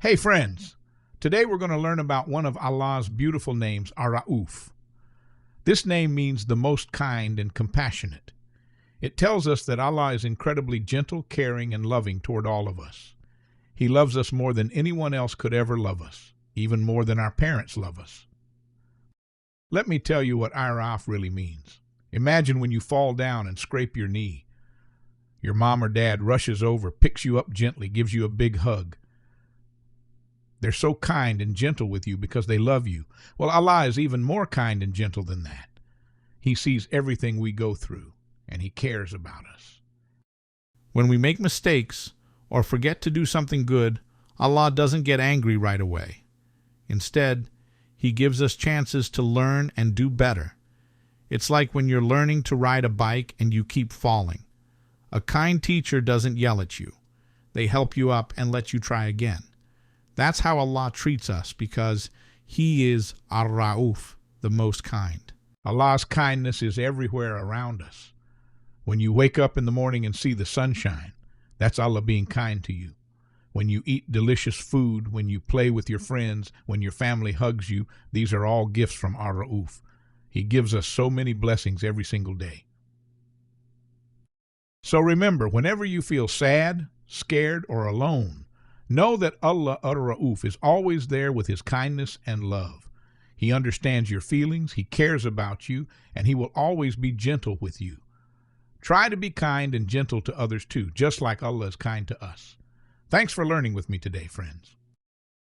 Hey friends, today we're going to learn about one of Allah's beautiful names, Ar-Ra'uf. This name means the most kind and compassionate. It tells us that Allah is incredibly gentle, caring, and loving toward all of us. He loves us more than anyone else could ever love us, even more than our parents love us. Let me tell you what Ar-Ra'uf really means. Imagine when you fall down and scrape your knee. Your mom or dad rushes over, picks you up gently, gives you a big hug. They're so kind and gentle with you because they love you. Well, Allah is even more kind and gentle than that. He sees everything we go through, and He cares about us. When we make mistakes or forget to do something good, Allah doesn't get angry right away. Instead, He gives us chances to learn and do better. It's like when you're learning to ride a bike and you keep falling. A kind teacher doesn't yell at you. They help you up and let you try again. That's how Allah treats us because He is Ar-Ra'uf, the most kind. Allah's kindness is everywhere around us. When you wake up in the morning and see the sunshine, that's Allah being kind to you. When you eat delicious food, when you play with your friends, when your family hugs you, these are all gifts from Ar-Ra'uf. He gives us so many blessings every single day. So remember, whenever you feel sad, scared, or alone, know that Allah Ar-Ra'uf is always there with His kindness and love. He understands your feelings, He cares about you, and He will always be gentle with you. Try to be kind and gentle to others too, just like Allah is kind to us. Thanks for learning with me today, friends.